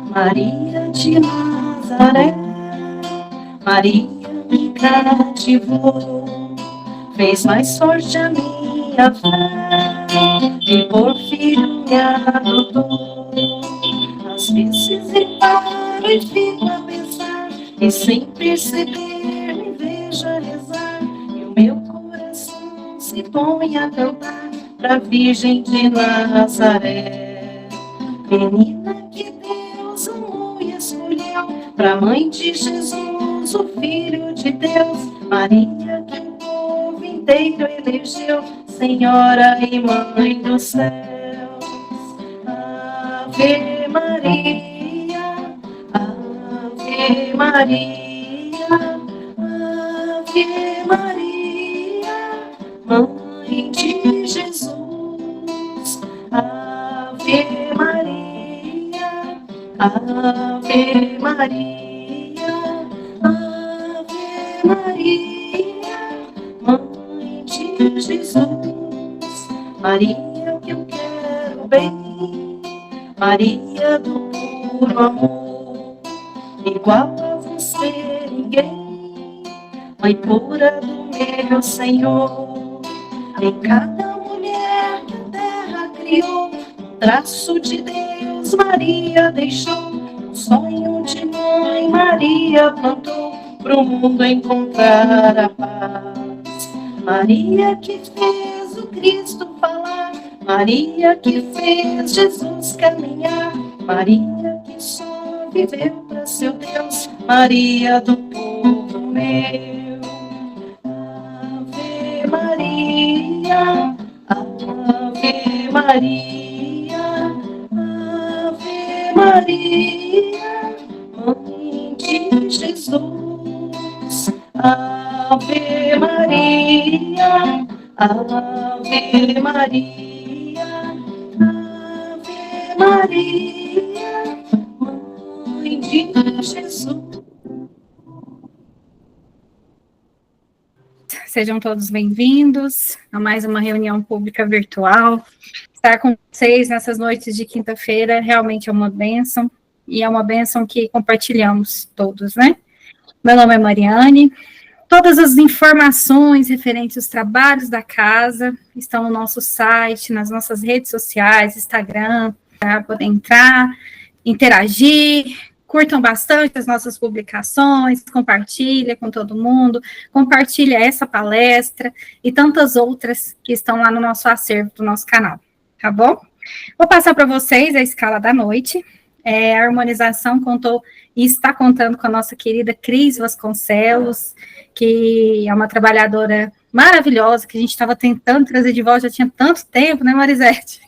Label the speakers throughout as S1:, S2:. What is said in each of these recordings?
S1: Maria de Nazaré, Maria me cativou, fez mais forte a minha fé, e por filho me adotou. Às vezes eu paro e fico a pensar, e sem perceber me vejo a rezar, e o meu coração se põe a cantar pra Virgem de Nazaré. Menina que Deus amou e escolheu, pra Mãe de Jesus, o Filho de Deus, Maria que o povo inteiro elegeu, Senhora e Mãe dos céus. Ave Maria, Ave Maria, Ave Maria, Mãe de Jesus. Ave Maria, Ave Maria, Ave Maria, Mãe de Jesus. Maria que eu quero bem, Maria do puro amor, igual a você ninguém, Mãe pura do meu Senhor. Em cada mulher que a terra criou, um traço de Deus Maria deixou, um sonho de mãe Maria plantou, pro mundo encontrar a paz. Maria que fez o Cristo falar, Maria que fez Jesus caminhar, Maria que só viveu para seu Deus, Maria do povo meu. Ave Maria, Ave Maria, Ave Maria, Mãe de Jesus. Ave Maria, Ave Maria, Ave Maria, Mãe de Jesus.
S2: Sejam todos bem-vindos a mais uma reunião pública virtual. Estar com vocês nessas noites de quinta-feira realmente é uma bênção, e é uma bênção que compartilhamos todos, né? Meu nome é Mariane. Todas as informações referentes aos trabalhos da casa estão no nosso site, nas nossas redes sociais, Instagram, para poder entrar, interagir, curtam bastante as nossas publicações, compartilha com todo mundo, compartilha essa palestra e tantas outras que estão lá no nosso acervo do nosso canal, tá bom? Vou passar para vocês a escala da noite. A harmonização contou e está contando com a nossa querida Cris Vasconcelos, que é uma trabalhadora maravilhosa, que a gente estava tentando trazer de volta, já tinha tanto tempo, né, Marisete?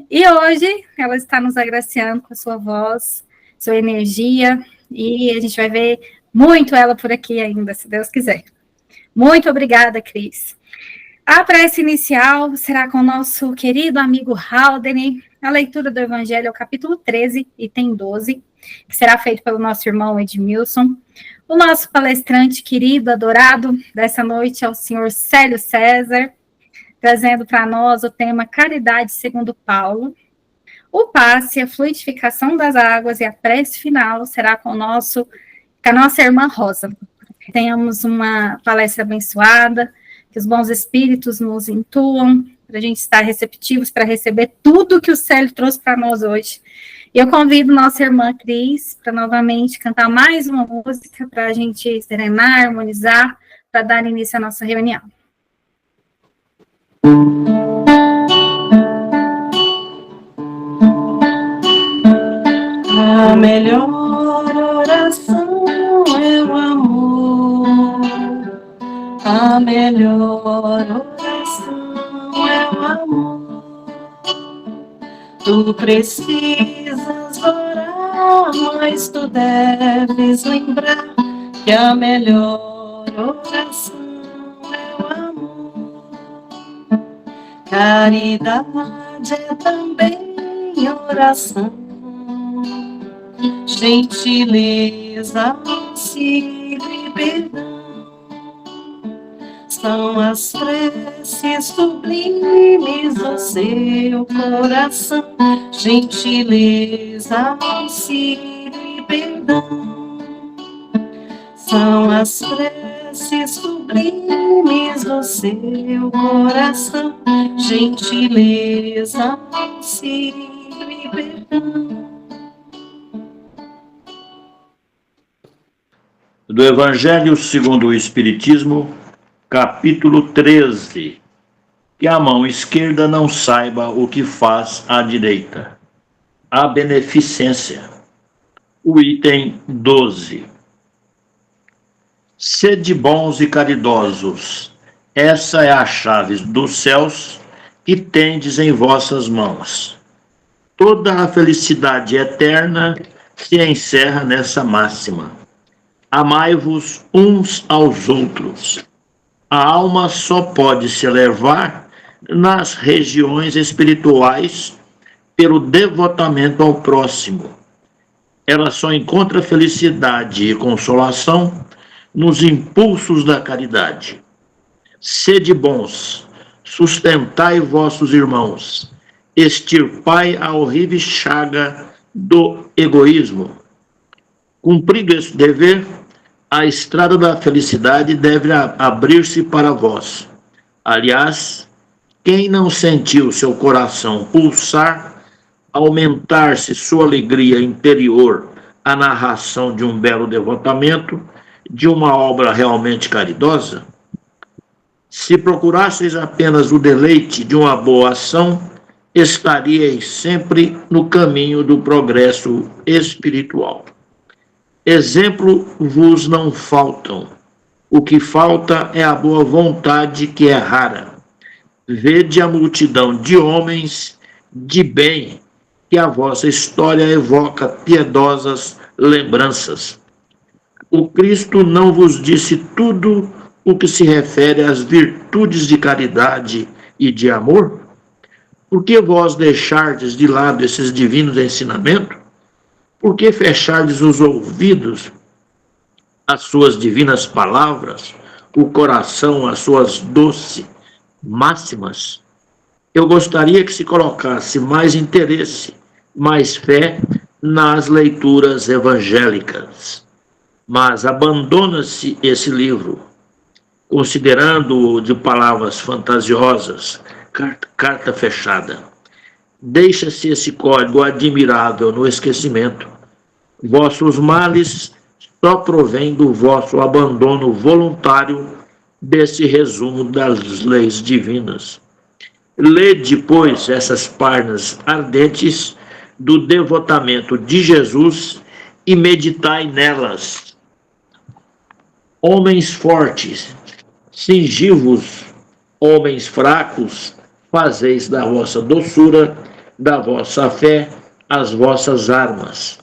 S2: E hoje ela está nos agraciando com a sua voz, sua energia, e a gente vai ver muito ela por aqui ainda, se Deus quiser. Muito obrigada, Cris. A prece inicial será com o nosso querido amigo Haldane, a leitura do Evangelho, capítulo 13, item 12, que será feito pelo nosso irmão Edmilson. O nosso palestrante querido, adorado dessa noite é o senhor Célio César, trazendo para nós o tema Caridade segundo Paulo. O passe, a fluidificação das águas e a prece final será com a nossa irmã Rosa. Tenhamos uma palestra abençoada, que os bons espíritos nos intuam, para a gente estar receptivos para receber tudo que o Célio trouxe para nós hoje. E eu convido nossa irmã Cris para novamente cantar mais uma música para a gente serenar, harmonizar, para dar início à nossa reunião.
S1: A melhor oração é o amor. A melhor oração é o amor. Tu precisas orar, mas tu deves lembrar que a melhor oração é o amor. Caridade é também oração. Gentileza, auxílio e perdão São as preces sublimes do seu coração, gentileza, auxílio e perdão. São as preces sublimes do seu coração, gentileza, auxílio e perdão.
S3: Do Evangelho segundo o Espiritismo, capítulo 13. Que a mão esquerda não saiba o que faz a direita. A beneficência. O item 12. Sede bons e caridosos, essa é a chave dos céus que tendes em vossas mãos. Toda a felicidade eterna se encerra nessa máxima. Amai-vos uns aos outros. A alma só pode se elevar nas regiões espirituais pelo devotamento ao próximo. Ela só encontra felicidade e consolação nos impulsos da caridade. Sede bons, sustentai vossos irmãos, extirpai a horrível chaga do egoísmo. Cumprido esse dever, a estrada da felicidade deve abrir-se para vós. Aliás, quem não sentiu seu coração pulsar, aumentar-se sua alegria interior à narração de um belo devotamento, de uma obra realmente caridosa? Se procurasseis apenas o deleite de uma boa ação, estaríeis sempre no caminho do progresso espiritual. Exemplo vos não faltam. O que falta é a boa vontade, que é rara. Vede a multidão de homens de bem que a vossa história evoca piedosas lembranças. O Cristo não vos disse tudo o que se refere às virtudes de caridade e de amor? Por que vós deixardes de lado esses divinos ensinamentos? Por que fechardes os ouvidos às suas divinas palavras, o coração às suas doces máximas? Eu gostaria que se colocasse mais interesse, mais fé nas leituras evangélicas. Mas abandona-se esse livro, considerando-o de palavras fantasiosas, carta fechada. Deixa-se esse código admirável no esquecimento. Vossos males só provêm do vosso abandono voluntário desse resumo das leis divinas. Lede, pois, essas páginas ardentes do devotamento de Jesus e meditai nelas. Homens fortes, cingi-vos, homens fracos, fazeis da vossa doçura, da vossa fé, as vossas armas.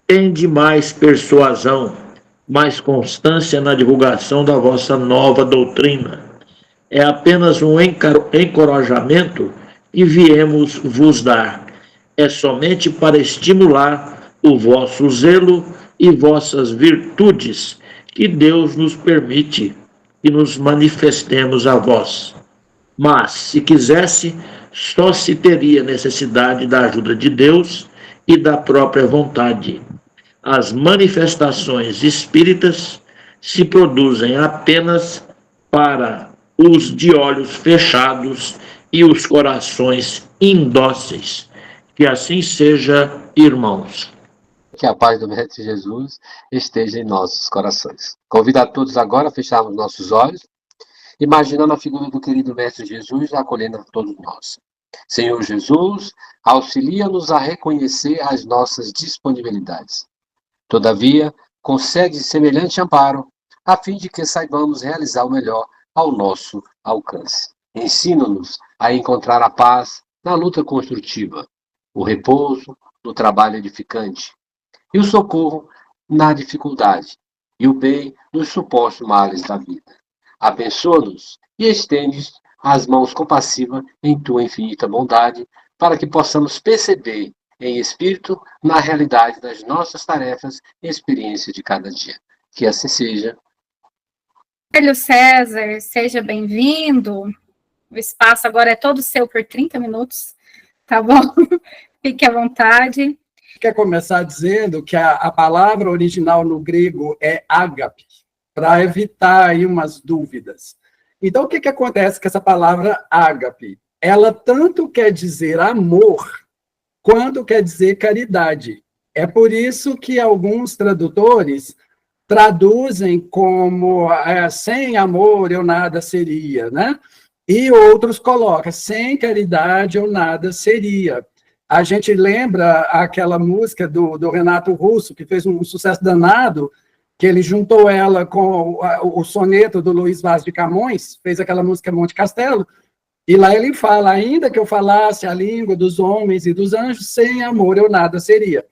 S3: Tende mais persuasão, mais constância na divulgação da vossa nova doutrina. É apenas um encorajamento que viemos vos dar. É somente para estimular o vosso zelo e vossas virtudes que Deus nos permite que nos manifestemos a vós. Mas, se quisesse, só se teria necessidade da ajuda de Deus e da própria vontade. As manifestações espíritas se produzem apenas para os de olhos fechados e os corações indóceis. Que assim seja, irmãos.
S4: Que a paz do Mestre Jesus esteja em nossos corações. Convido a todos agora a fecharmos nossos olhos, imaginando a figura do querido Mestre Jesus acolhendo a todos nós. Senhor Jesus, auxilia-nos a reconhecer as nossas disponibilidades. Todavia, concede semelhante amparo, a fim de que saibamos realizar o melhor ao nosso alcance. Ensina-nos a encontrar a paz na luta construtiva, o repouso no trabalho edificante, e o socorro na dificuldade, e o bem nos supostos males da vida. Abençoa-nos e estende as mãos compassivas em tua infinita bondade, para que possamos perceber em espírito na realidade das nossas tarefas e experiências de cada dia. Que assim seja.
S2: Júlio César, seja bem-vindo. O espaço agora é todo seu por 30 minutos, tá bom? Fique à vontade.
S5: Quer começar dizendo que a palavra original no grego é ágape, para evitar aí umas dúvidas. Então, o que acontece com essa palavra ágape? Ela tanto quer dizer amor, quanto quer dizer caridade. É por isso que alguns tradutores traduzem como sem amor eu nada seria, né? E outros colocam sem caridade eu nada seria. A gente lembra aquela música do Renato Russo, que fez um sucesso danado, que ele juntou ela com o soneto do Luiz Vaz de Camões, fez aquela música Monte Castelo, e lá ele fala, ainda que eu falasse a língua dos homens e dos anjos, sem amor eu nada seria.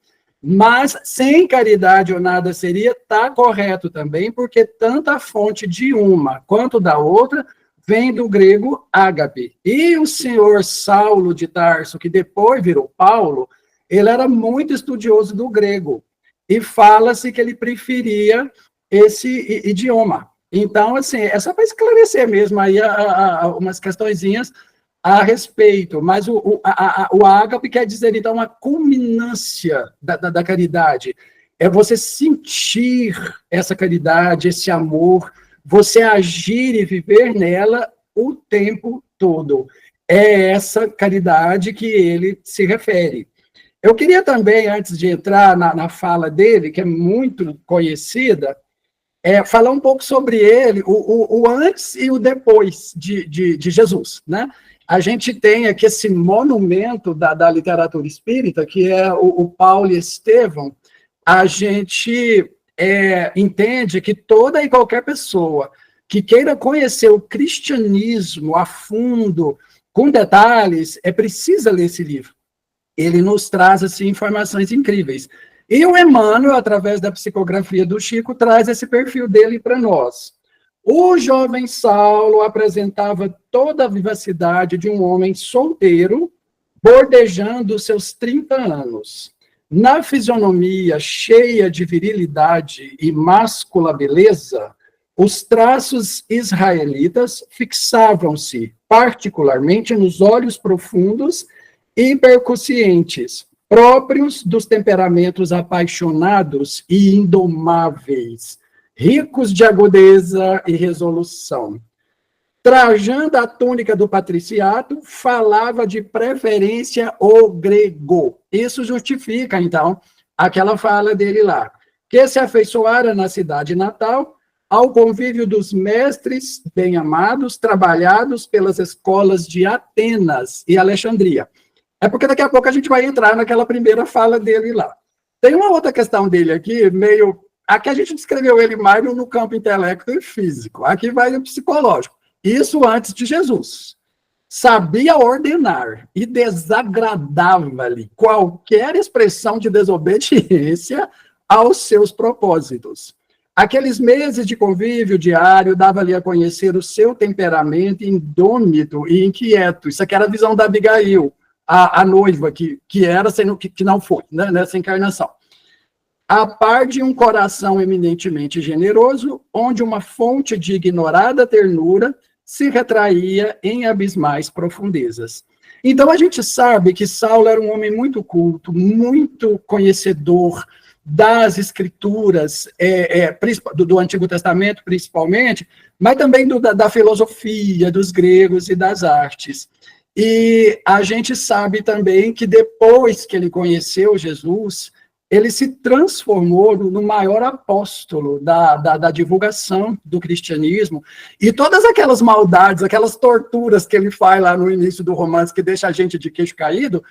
S5: Mas sem caridade eu nada seria, está correto também, porque tanto a fonte de uma quanto da outra vem do grego ágape. E o senhor Saulo de Tarso, que depois virou Paulo, ele era muito estudioso do grego. E fala-se que ele preferia esse idioma. Então, assim, é só para esclarecer mesmo aí umas questõezinhas a respeito. Mas o ágape quer dizer, então, a culminância da caridade. É você sentir essa caridade, esse amor, você agir e viver nela o tempo todo. É essa caridade que ele se refere. Eu queria também, antes de entrar na fala dele, que é muito conhecida, falar um pouco sobre ele, o antes e o depois de Jesus, né? A gente tem aqui esse monumento da literatura espírita, que é o Paulo Estevão. A gente entende que toda e qualquer pessoa que queira conhecer o cristianismo a fundo, com detalhes, precisa ler esse livro. Ele nos traz assim, informações incríveis. E o Emmanuel, através da psicografia do Chico, traz esse perfil dele para nós. O jovem Saulo apresentava toda a vivacidade de um homem solteiro, bordejando os seus 30 anos. Na fisionomia cheia de virilidade e máscula beleza, os traços israelitas fixavam-se particularmente nos olhos profundos e percussientes, próprios dos temperamentos apaixonados e indomáveis, ricos de agudeza e resolução. Trajando a túnica do patriciato, falava de preferência o grego. Isso justifica, então, aquela fala dele lá, que se afeiçoara na cidade natal ao convívio dos mestres bem-amados, trabalhados pelas escolas de Atenas e Alexandria. É porque daqui a pouco a gente vai entrar naquela primeira fala dele lá. Tem uma outra questão dele aqui, meio... Aqui a gente descreveu ele mais no campo intelecto e físico. Aqui vai no psicológico. Isso antes de Jesus. Sabia ordenar e desagradava-lhe qualquer expressão de desobediência aos seus propósitos. Aqueles meses de convívio diário dava-lhe a conhecer o seu temperamento indômito e inquieto. Isso aqui era a visão da Abigail, a noiva que era, sendo que não foi, né, nessa encarnação. A par de um coração eminentemente generoso, onde uma fonte de ignorada ternura se retraía em abismais profundezas. Então, a gente sabe que Saulo era um homem muito culto, muito conhecedor das escrituras, do Antigo Testamento, principalmente, mas também da filosofia, dos gregos e das artes. E a gente sabe também que depois que ele conheceu Jesus, ele se transformou no maior apóstolo da divulgação do cristianismo, e todas aquelas maldades, aquelas torturas que ele faz lá no início do romance, que deixa a gente de queixo caído,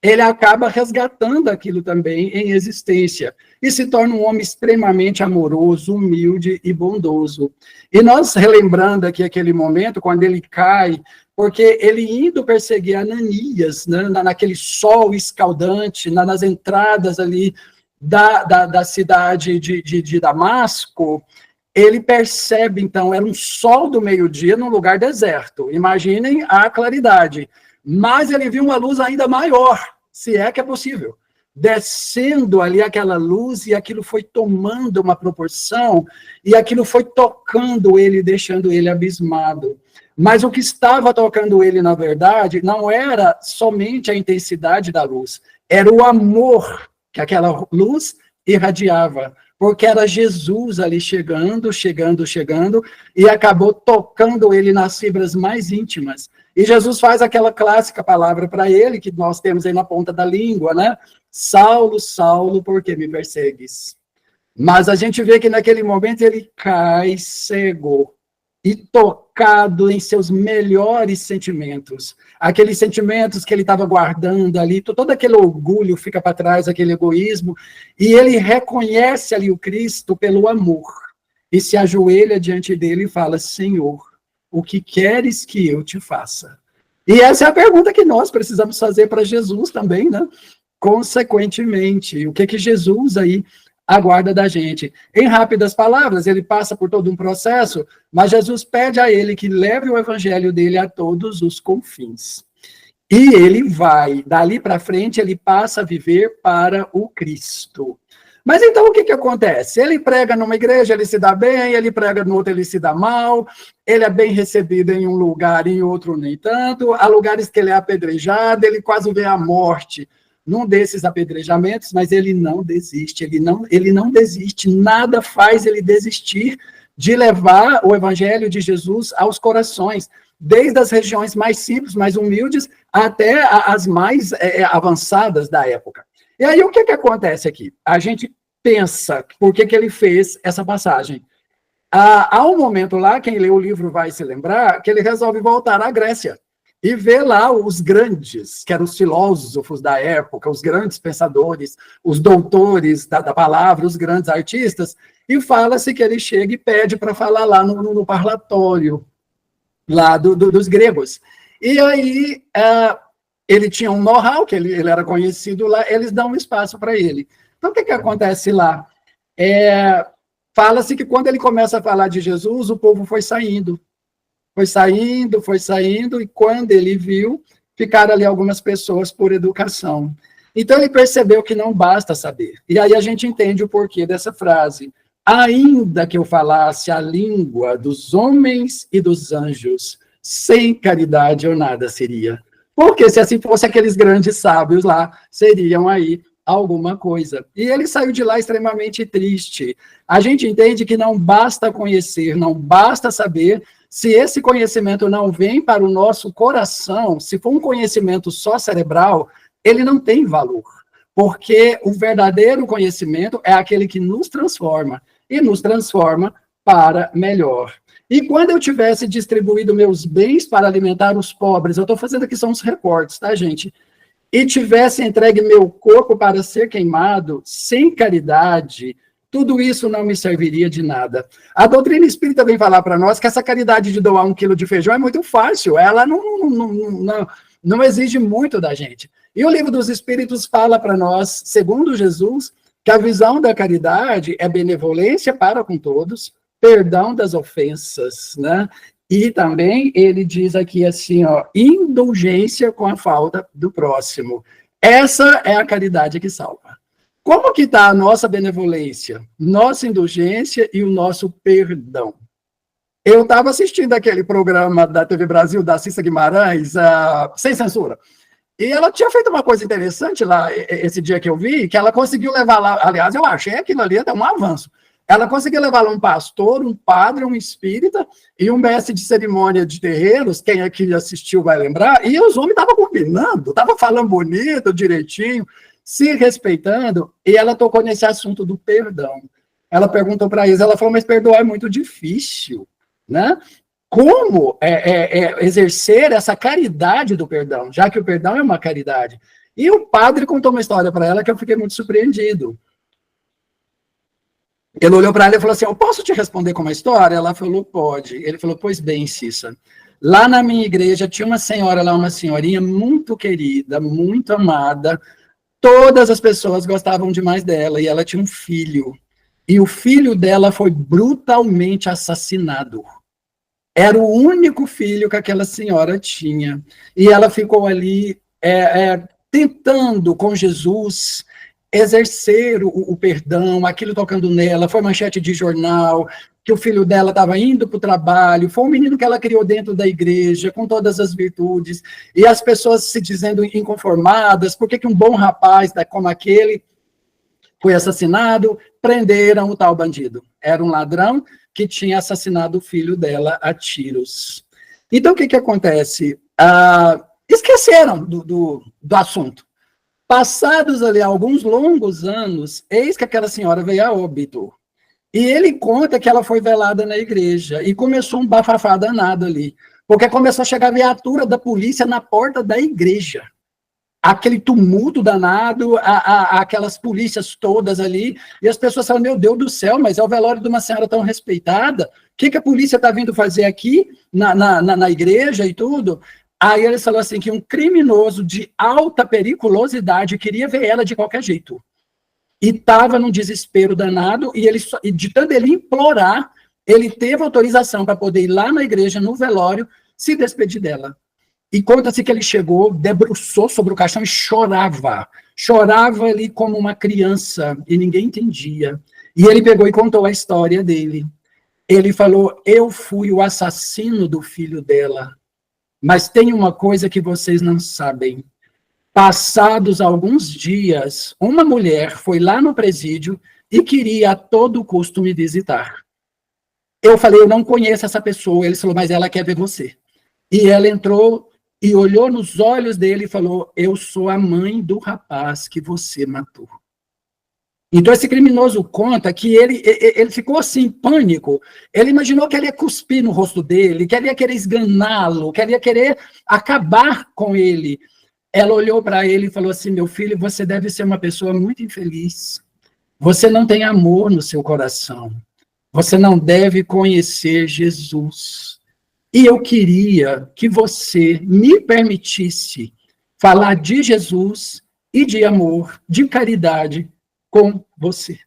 S5: ele acaba resgatando aquilo também em existência, e se torna um homem extremamente amoroso, humilde e bondoso. E nós, relembrando aqui aquele momento, quando ele cai, porque ele indo perseguir Ananias, né, naquele sol escaldante, nas entradas ali da cidade de Damasco, ele percebe, então, era um sol do meio-dia num lugar deserto. Imaginem a claridade. Mas ele viu uma luz ainda maior, se é que é possível. descendo ali aquela luz, e aquilo foi tomando uma proporção, e aquilo foi tocando ele, deixando ele abismado. Mas o que estava tocando ele, na verdade, não era somente a intensidade da luz, era o amor que aquela luz irradiava, porque era Jesus ali chegando, e acabou tocando ele nas fibras mais íntimas. E Jesus faz aquela clássica palavra para ele, que nós temos aí na ponta da língua, né? Saulo, Saulo, por que me persegues? Mas a gente vê que naquele momento ele cai cego e tocado em seus melhores sentimentos. Aqueles sentimentos que ele estava guardando ali, todo aquele orgulho fica para trás, aquele egoísmo, e ele reconhece ali o Cristo pelo amor, e se ajoelha diante dele e fala: Senhor, o que queres que eu te faça? E essa é a pergunta que nós precisamos fazer para Jesus também, né? Consequentemente, o que Jesus aí aguarda da gente? Em rápidas palavras, ele passa por todo um processo, mas Jesus pede a ele que leve o evangelho dele a todos os confins. E ele vai, dali para frente, ele passa a viver para o Cristo. Mas então o que acontece? Ele prega numa igreja, ele se dá bem, ele prega no outro, ele se dá mal, ele é bem recebido em um lugar, em outro nem tanto, há lugares que ele é apedrejado, ele quase vê a morte num desses apedrejamentos, mas ele não desiste, ele não desiste, nada faz ele desistir de levar o evangelho de Jesus aos corações, desde as regiões mais simples, mais humildes, até as mais avançadas da época. E aí, o que acontece aqui? A gente pensa, por que ele fez essa passagem? Há um momento lá, quem lê o livro vai se lembrar, que ele resolve voltar à Grécia e ver lá os grandes, que eram os filósofos da época, os grandes pensadores, os doutores da palavra, os grandes artistas, e fala-se que ele chega e pede para falar lá no parlatório, lá dos gregos. E aí, ele tinha um know-how, que ele era conhecido lá, eles dão um espaço para ele. Então, o que acontece lá? Fala-se que quando ele começa a falar de Jesus, o povo foi saindo, e quando ele viu, ficaram ali algumas pessoas por educação. Então, ele percebeu que não basta saber. E aí a gente entende o porquê dessa frase. Ainda que eu falasse a língua dos homens e dos anjos, sem caridade eu nada seria. Porque se assim fosse, aqueles grandes sábios lá seriam aí alguma coisa. E ele saiu de lá extremamente triste. A gente entende que não basta conhecer, não basta saber. Se esse conhecimento não vem para o nosso coração, se for um conhecimento só cerebral, ele não tem valor. Porque o verdadeiro conhecimento é aquele que nos transforma, e nos transforma para melhor. E quando eu tivesse distribuído meus bens para alimentar os pobres, eu estou fazendo aqui são uns recortes, tá, gente? E tivesse entregue meu corpo para ser queimado, sem caridade, tudo isso não me serviria de nada. A doutrina espírita vem falar para nós que essa caridade de doar 1 quilo de feijão é muito fácil, ela não exige muito da gente. E o Livro dos Espíritos fala para nós, segundo Jesus, que a visão da caridade é benevolência para com todos, perdão das ofensas, né? E também ele diz aqui assim, ó, indulgência com a falta do próximo. Essa é a caridade que salva. Como que está a nossa benevolência, nossa indulgência e o nosso perdão? Eu estava assistindo aquele programa da TV Brasil, da Cissa Guimarães, Sem Censura, e ela tinha feito uma coisa interessante lá, esse dia que eu vi, que ela conseguiu levar lá, aliás, eu achei aquilo ali até um avanço, ela conseguiu levar lá um pastor, um padre, um espírita e um mestre de cerimônia de terreiros, quem aqui assistiu vai lembrar, e os homens estavam combinando, estavam falando bonito, direitinho, se respeitando, e ela tocou nesse assunto do perdão. Ela perguntou para eles, ela falou, mas perdoar é muito difícil, né? Como exercer essa caridade do perdão, já que o perdão é uma caridade? E o padre contou uma história para ela que eu fiquei muito surpreendido. Ele olhou para ela e falou assim, eu posso te responder com uma história? Ela falou, pode. Ele falou, pois bem, Cissa, lá na minha igreja tinha uma senhora lá, uma senhorinha muito querida, muito amada, todas as pessoas gostavam demais dela, e ela tinha um filho, e o filho dela foi brutalmente assassinado. Era o único filho que aquela senhora tinha, e ela ficou ali tentando com Jesus, exercer o perdão, aquilo tocando nela, foi manchete de jornal, que o filho dela estava indo para o trabalho, foi um menino que ela criou dentro da igreja, com todas as virtudes, e as pessoas se dizendo inconformadas, por que um bom rapaz como aquele foi assassinado, prenderam o tal bandido. Era um ladrão que tinha assassinado o filho dela a tiros. Então, o que acontece? Esqueceram do assunto. Passados ali alguns longos anos, eis que aquela senhora veio a óbito. E ele conta que ela foi velada na igreja, e começou um bafafá danado ali, porque começou a chegar a viatura da polícia na porta da igreja. Aquele tumulto danado, aquelas polícias todas ali, e as pessoas falam, meu Deus do céu, mas é o velório de uma senhora tão respeitada, o que a polícia está vindo fazer aqui, na igreja e tudo? Aí eles falaram assim, que um criminoso de alta periculosidade queria ver ela de qualquer jeito. E estava num desespero danado, e de tanto ele implorar, ele teve autorização para poder ir lá na igreja, no velório, se despedir dela. E conta-se que ele chegou, debruçou sobre o caixão e chorava. Chorava ali como uma criança, e ninguém entendia. E ele pegou e contou a história dele. Ele falou, eu fui o assassino do filho dela, mas tem uma coisa que vocês não sabem. Passados alguns dias, uma mulher foi lá no presídio e queria a todo custo me visitar. Eu falei, eu não conheço essa pessoa. Ele falou, mas ela quer ver você. E ela entrou e olhou nos olhos dele e falou, eu sou a mãe do rapaz que você matou. Então esse criminoso conta que ele ficou assim, em pânico. Ele imaginou que ele ia cuspir no rosto dele, que ele ia querer esganá-lo, que ele ia querer acabar com ele. Ela olhou para ele e falou assim, meu filho, você deve ser uma pessoa muito infeliz. Você não tem amor no seu coração. Você não deve conhecer Jesus. E eu queria que você me permitisse falar de Jesus e de amor, de caridade com você.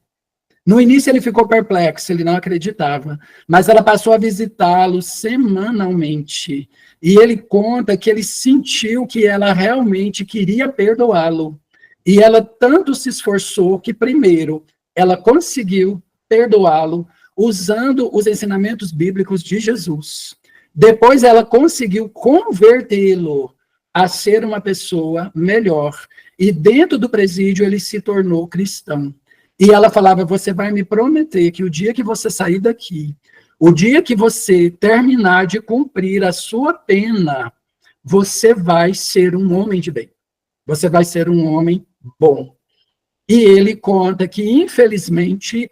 S5: No início ele ficou perplexo, ele não acreditava, mas ela passou a visitá-lo semanalmente. E ele conta que ele sentiu que ela realmente queria perdoá-lo. E ela tanto se esforçou que, primeiro, ela conseguiu perdoá-lo usando os ensinamentos bíblicos de Jesus. Depois ela conseguiu convertê-lo a ser uma pessoa melhor. E dentro do presídio ele se tornou cristão. E ela falava, você vai me prometer que o dia que você sair daqui, o dia que você terminar de cumprir a sua pena, você vai ser um homem de bem. Você vai ser um homem bom. E ele conta que, infelizmente,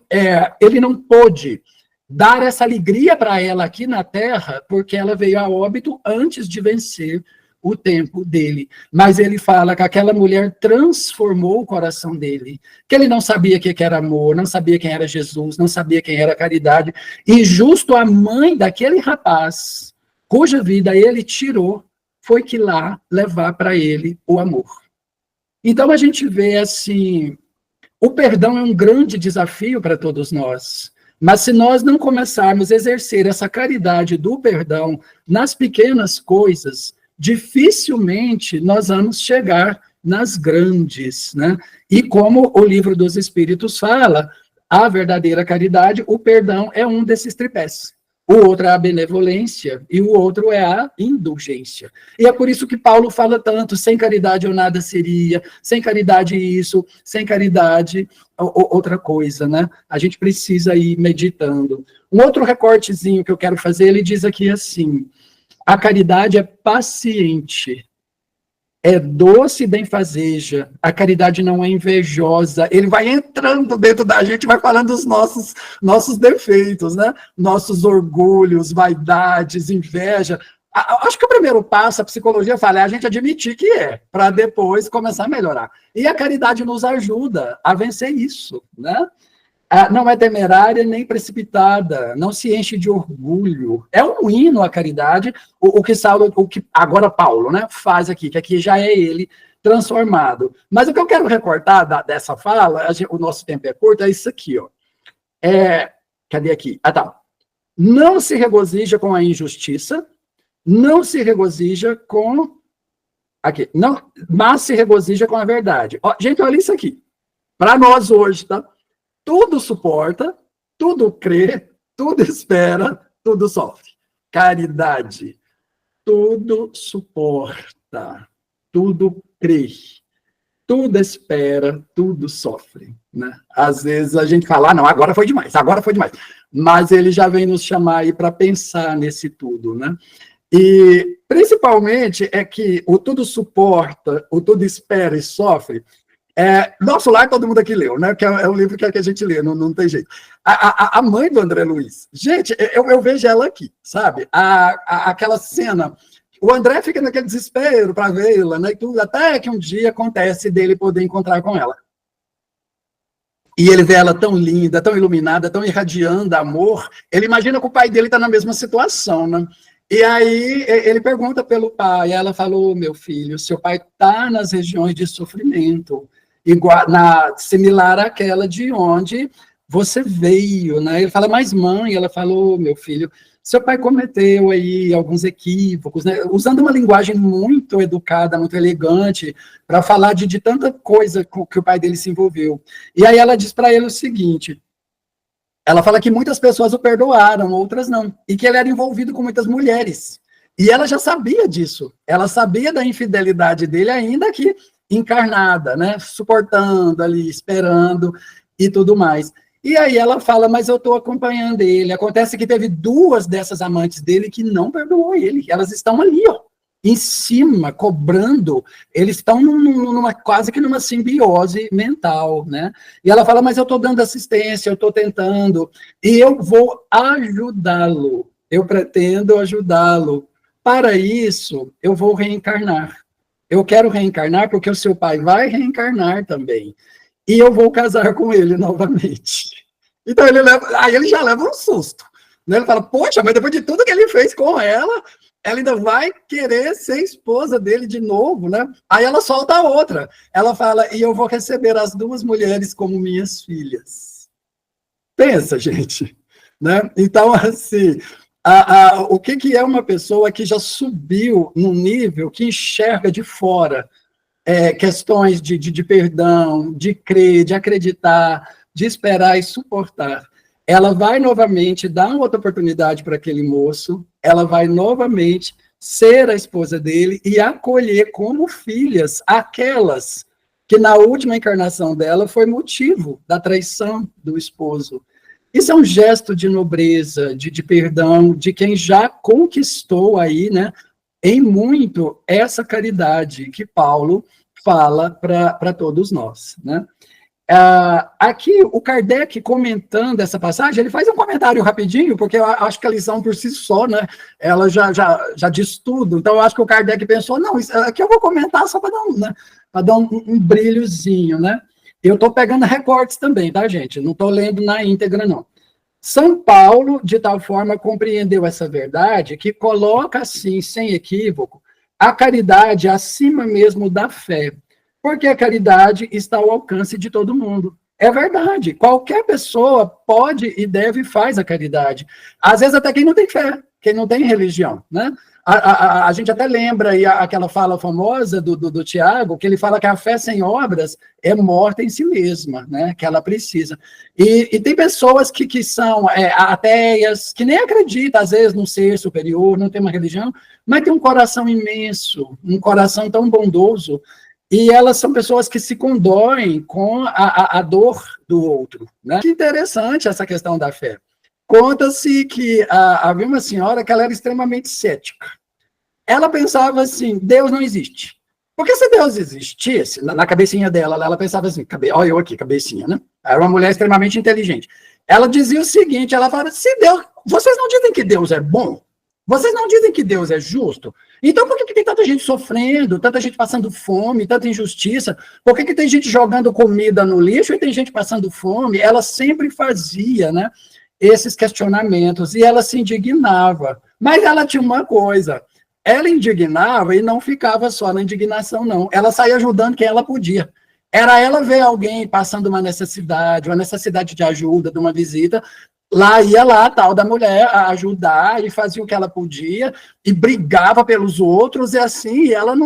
S5: ele não pôde dar essa alegria para ela aqui na Terra, porque ela veio a óbito antes de vencer o tempo dele. Mas ele fala que aquela mulher transformou o coração dele, que ele não sabia o que era amor, não sabia quem era Jesus, não sabia quem era caridade, e justo a mãe daquele rapaz, cuja vida ele tirou, foi que lá levar para ele o amor. Então a gente vê assim, o perdão é um grande desafio para todos nós, mas se nós não começarmos a exercer essa caridade do perdão nas pequenas coisas, dificilmente nós vamos chegar nas grandes, né? E como o livro dos Espíritos fala, a verdadeira caridade, o perdão é um desses tripés. O outro é a benevolência e o outro é a indulgência. E é por isso que Paulo fala tanto, sem caridade eu nada seria, sem caridade isso, sem caridade outra coisa, né? A gente precisa ir meditando. Um outro recortezinho que eu quero fazer, ele diz aqui assim, a caridade é paciente, é doce e benfazeja, a caridade não é invejosa. Ele vai entrando dentro da gente, vai falando dos nossos defeitos, né? Nossos orgulhos, vaidades, inveja. Acho que o primeiro passo, a psicologia fala, é a gente admitir que para depois começar a melhorar. E a caridade nos ajuda a vencer isso, né? Não é temerária nem precipitada, não se enche de orgulho. É um hino à caridade, o que agora Paulo, né, faz aqui, que aqui já é ele transformado. Mas o que eu quero recortar dessa fala, o nosso tempo é curto, é isso aqui, ó. Cadê aqui? Tá. Não se regozija com a injustiça, não se regozija com... Aqui, não, mas se regozija com a verdade. Ó, gente, olha isso aqui. Para nós hoje, tá? Tudo suporta, tudo crê, tudo espera, tudo sofre. Caridade, tudo suporta, tudo crê, tudo espera, tudo sofre, né? Às vezes a gente fala, não, agora foi demais. Mas ele já vem nos chamar aí para pensar nesse tudo, né? E, principalmente, é que o tudo suporta, o tudo espera e sofre. Nosso Lar, todo mundo aqui leu, né? Que é um livro que a gente lê, não tem jeito. A mãe do André Luiz, gente, eu vejo ela aqui, sabe? Aquela cena, o André fica naquele desespero para vê-la, né? E tudo, até que um dia acontece dele poder encontrar com ela. E ele vê ela tão linda, tão iluminada, tão irradiando amor. Ele imagina que o pai dele está na mesma situação, né? E aí ele pergunta pelo pai, ela falou, meu filho, seu pai está nas regiões de sofrimento, similar àquela de onde você veio, né? Ele fala, mas mãe, ela falou, meu filho, seu pai cometeu aí alguns equívocos, né? Usando uma linguagem muito educada, muito elegante, para falar de tanta coisa que o pai dele se envolveu. E aí ela diz para ele o seguinte, ela fala que muitas pessoas o perdoaram, outras não, e que ele era envolvido com muitas mulheres. E ela já sabia disso, ela sabia da infidelidade dele, ainda que encarnada, né? Suportando ali, esperando e tudo mais. E aí ela fala, mas eu estou acompanhando ele. Acontece que teve 2 dessas amantes dele que não perdoou ele. Elas estão ali, ó, em cima, cobrando. Eles estão quase que numa simbiose mental, né? E ela fala, mas eu estou dando assistência, eu estou tentando, e eu vou ajudá-lo. Eu pretendo ajudá-lo. Para isso, eu vou reencarnar. Eu quero reencarnar porque o seu pai vai reencarnar também. E eu vou casar com ele novamente. Então, aí ele já leva um susto. Né? Ele fala, poxa, mas depois de tudo que ele fez com ela ainda vai querer ser esposa dele de novo, né? Aí ela solta a outra. Ela fala, e eu vou receber as 2 mulheres como minhas filhas. Pensa, gente. Né? Então, assim, o que é uma pessoa que já subiu num nível que enxerga de fora questões de perdão, de crer, de acreditar, de esperar e suportar. Ela vai novamente dar uma outra oportunidade para aquele moço, ela vai novamente ser a esposa dele e acolher como filhas aquelas que na última encarnação dela foi motivo da traição do esposo. Isso é um gesto de nobreza, de perdão, de quem já conquistou aí, né, em muito essa caridade que Paulo fala para todos nós, né? Aqui, o Kardec, comentando essa passagem, ele faz um comentário rapidinho, porque eu acho que a lição por si só, né, ela já diz tudo, então eu acho que o Kardec pensou, não, isso aqui eu vou comentar só para dar um brilhozinho, né? Eu estou pegando recortes também, tá, gente? Não estou lendo na íntegra, não. São Paulo, de tal forma, compreendeu essa verdade que coloca, assim, sem equívoco, a caridade acima mesmo da fé, porque a caridade está ao alcance de todo mundo. É verdade, qualquer pessoa pode e deve faz a caridade. Às vezes até quem não tem fé, quem não tem religião, né? A gente até lembra aí aquela fala famosa do Tiago, que ele fala que a fé sem obras é morta em si mesma, né? Que ela precisa. E tem pessoas que são ateias, que nem acreditam, às vezes, num ser superior, não tem uma religião, mas tem um coração imenso, um coração tão bondoso, e elas são pessoas que se condoem com a dor do outro, né? Que interessante essa questão da fé. Conta-se que havia uma senhora que ela era extremamente cética. Ela pensava assim, Deus não existe. Porque se Deus existisse, na cabecinha dela, ela pensava assim, olha eu aqui, cabecinha, né? Era uma mulher extremamente inteligente. Ela dizia o seguinte, ela falava, se Deus, vocês não dizem que Deus é bom? Vocês não dizem que Deus é justo? Então por que tem tanta gente sofrendo, tanta gente passando fome, tanta injustiça? Por que tem gente jogando comida no lixo e tem gente passando fome? Ela sempre fazia, né, esses questionamentos, e ela se indignava. Mas ela tinha uma coisa, ela indignava e não ficava só na indignação, não. Ela saía ajudando quem ela podia. Era ela ver alguém passando uma necessidade de ajuda, de uma visita, ia lá, a tal da mulher, a ajudar, e fazia o que ela podia, e brigava pelos outros, e assim, ela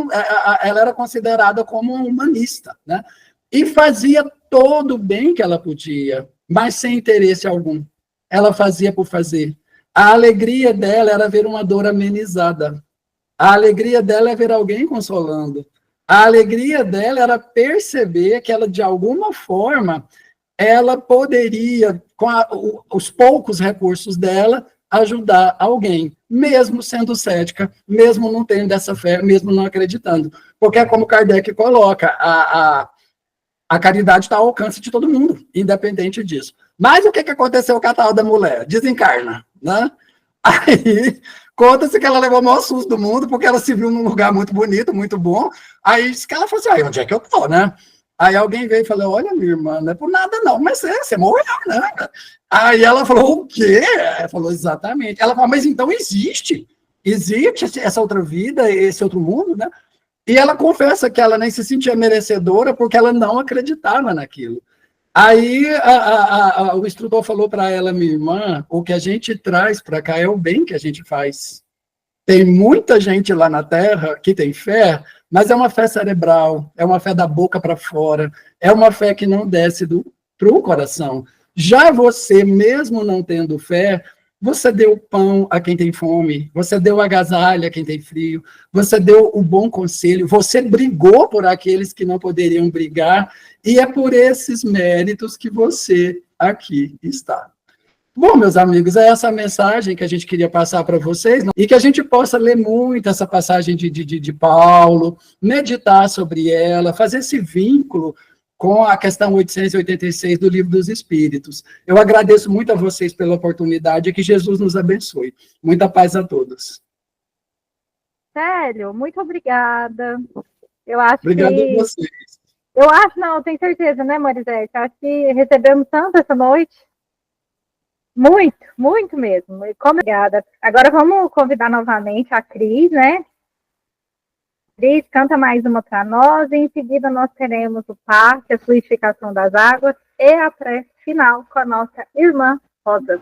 S5: era considerada como humanista, né? e fazia todo o bem que ela podia, mas sem interesse algum. Ela fazia por fazer. A alegria dela era ver uma dor amenizada. A alegria dela é ver alguém consolando. A alegria dela era perceber que ela, de alguma forma, ela poderia, com os poucos recursos dela, ajudar alguém, mesmo sendo cética, mesmo não tendo essa fé, mesmo não acreditando. Porque é como Kardec coloca, a caridade está ao alcance de todo mundo, independente disso. Mas o que aconteceu com a tal da mulher? Desencarna, né? Aí, conta-se que ela levou o maior susto do mundo, porque ela se viu num lugar muito bonito, muito bom. Aí disse que ela falou assim, onde é que eu tô, né? Aí alguém veio e falou, olha, minha irmã, não é por nada não, mas você morreu, né? Aí ela falou, o quê? Ela falou, exatamente. Ela falou, mas então existe essa outra vida, esse outro mundo, né? E ela confessa que ela nem se sentia merecedora porque ela não acreditava naquilo. Aí o instrutor falou para ela, minha irmã, o que a gente traz para cá é o bem que a gente faz. Tem muita gente lá na Terra que tem fé, mas é uma fé cerebral, é uma fé da boca para fora, é uma fé que não desce para o coração. Já você, mesmo não tendo fé, você deu pão a quem tem fome, você deu agasalho a quem tem frio, você deu o bom conselho, você brigou por aqueles que não poderiam brigar, e é por esses méritos que você aqui está. Bom, meus amigos, é essa mensagem que a gente queria passar para vocês, e que a gente possa ler muito essa passagem de Paulo, meditar sobre ela, fazer esse vínculo com a questão 886 do Livro dos Espíritos. Eu agradeço muito a vocês pela oportunidade e que Jesus nos abençoe. Muita paz a todos.
S2: Célio, muito obrigada. Eu acho
S5: Obrigado
S2: que...
S5: a vocês.
S2: Eu acho, não, tenho certeza, né, Morisete? Acho que recebemos tanto essa noite. Muito, muito mesmo. Obrigada. Agora vamos convidar novamente a Cris, né? Cris, canta mais uma para nós, e em seguida nós teremos o passe, a fluidificação das águas e a prece final com a nossa irmã Rosa.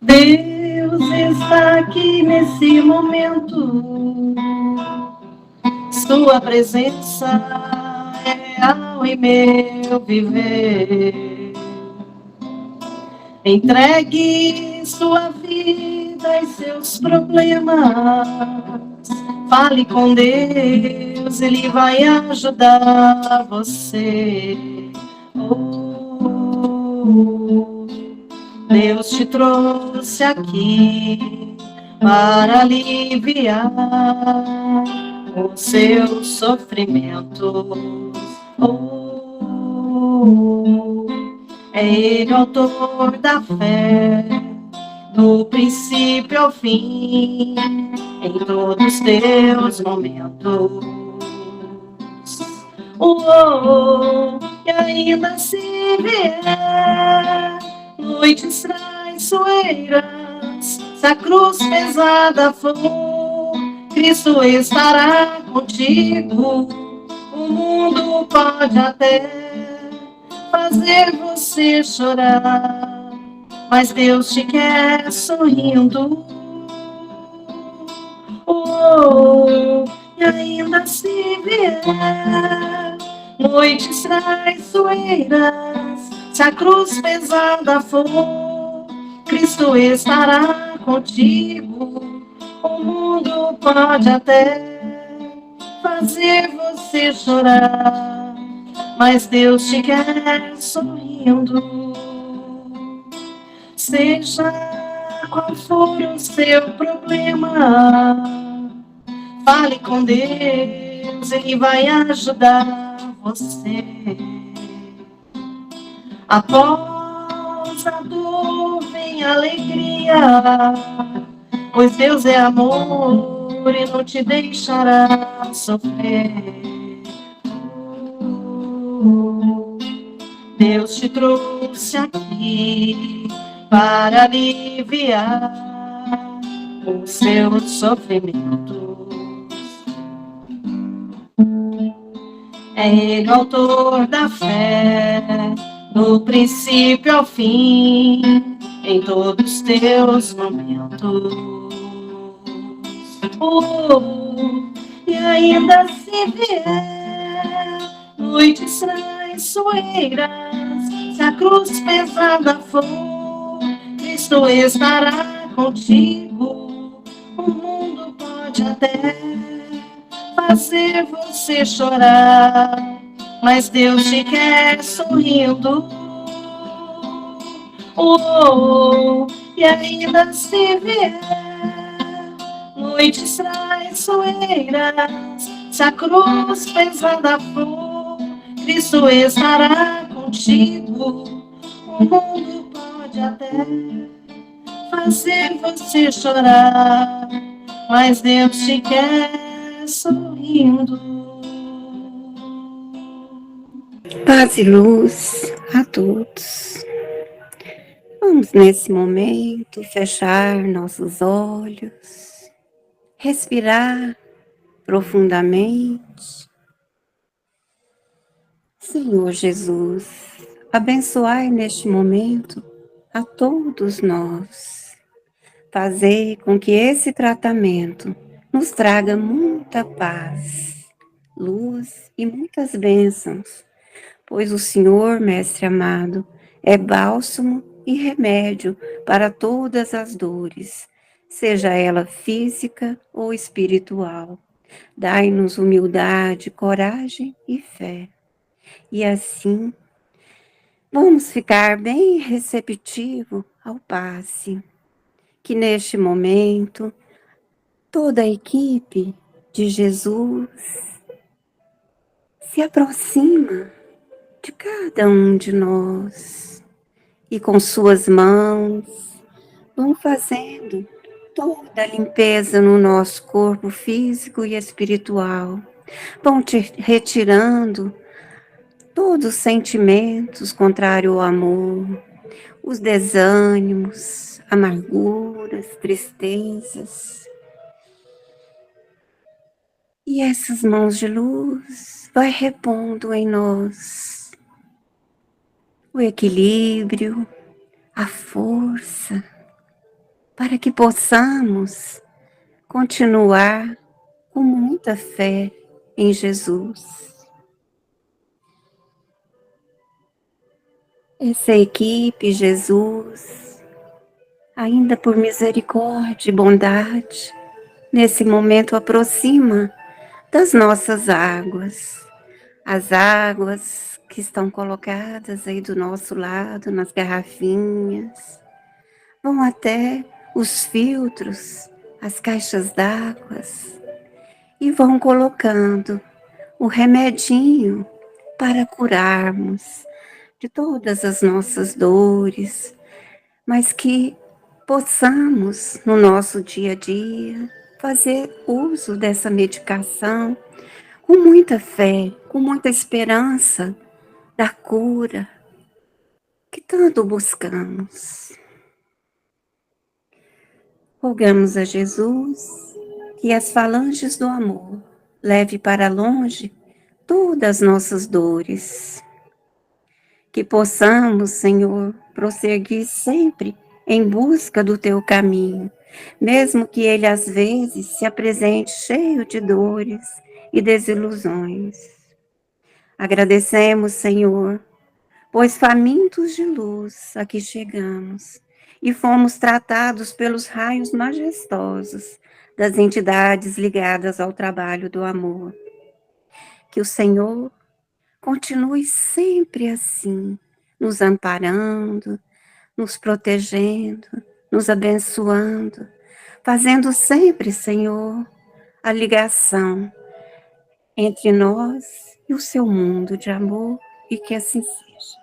S1: Deus está aqui nesse momento, sua presença é real em meu viver. Entregue sua vida e seus problemas, fale com Deus, Ele vai ajudar você. Deus te trouxe aqui para aliviar os seus sofrimentos. É Ele o autor da fé, do princípio ao fim, em todos os teus momentos. E ainda se vier noites traiçoeiras, se a cruz pesada for, Cristo estará contigo. O mundo pode até fazer você chorar, mas Deus te quer sorrindo. E ainda se vier noites traiçoeiras, se a cruz pesada for, Cristo estará contigo. O mundo pode até fazer você chorar, mas Deus te quer sorrindo. Seja qual for o seu problema, fale com Deus, Ele vai ajudar você. Após a dor vem a alegria, pois Deus é amor e não te deixará sofrer. Deus te trouxe aqui para aliviar os seus sofrimentos. É Ele o autor da fé, do princípio ao fim, em todos os teus momentos. e ainda se vier noites traiçoeiras, se a cruz pesada for, Cristo estará contigo. O mundo pode até fazer você chorar, mas Deus te quer sorrindo. E ainda se vier noites traiçoeiras, se a cruz pesada for, Cristo estará contigo. O mundo pode até fazer você chorar, mas Deus te quer sorrindo.
S6: Paz e luz a todos. Vamos, nesse momento, fechar nossos olhos, respirar profundamente. Senhor Jesus, abençoai neste momento a todos nós. Fazei com que esse tratamento nos traga muita paz, luz e muitas bênçãos, pois o Senhor, Mestre amado, é bálsamo e remédio para todas as dores, seja ela física ou espiritual. Dai-nos humildade, coragem e fé. E assim, vamos ficar bem receptivo ao passe, que neste momento, toda a equipe de Jesus se aproxima de cada um de nós e com suas mãos vão fazendo toda a limpeza no nosso corpo físico e espiritual, vão retirando todos os sentimentos contrários ao amor, os desânimos, amarguras, tristezas. E essas mãos de luz vai repondo em nós o equilíbrio, a força, para que possamos continuar com muita fé em Jesus. Essa equipe, Jesus, ainda por misericórdia e bondade, nesse momento aproxima das nossas águas, as águas que estão colocadas aí do nosso lado, nas garrafinhas, vão até os filtros, as caixas d'água, e vão colocando o remedinho para curarmos de todas as nossas dores, mas que possamos, no nosso dia a dia, fazer uso dessa medicação com muita fé, com muita esperança da cura que tanto buscamos. Rogamos a Jesus que as falanges do amor leve para longe todas as nossas dores. Que possamos, Senhor, prosseguir sempre em busca do teu caminho, mesmo que ele às vezes se apresente cheio de dores e desilusões. Agradecemos, Senhor, pois famintos de luz aqui chegamos e fomos tratados pelos raios majestosos das entidades ligadas ao trabalho do amor. Que o Senhor continue sempre assim, nos amparando, nos protegendo, nos abençoando, fazendo sempre, Senhor, a ligação entre nós e o seu mundo de amor, e que assim seja.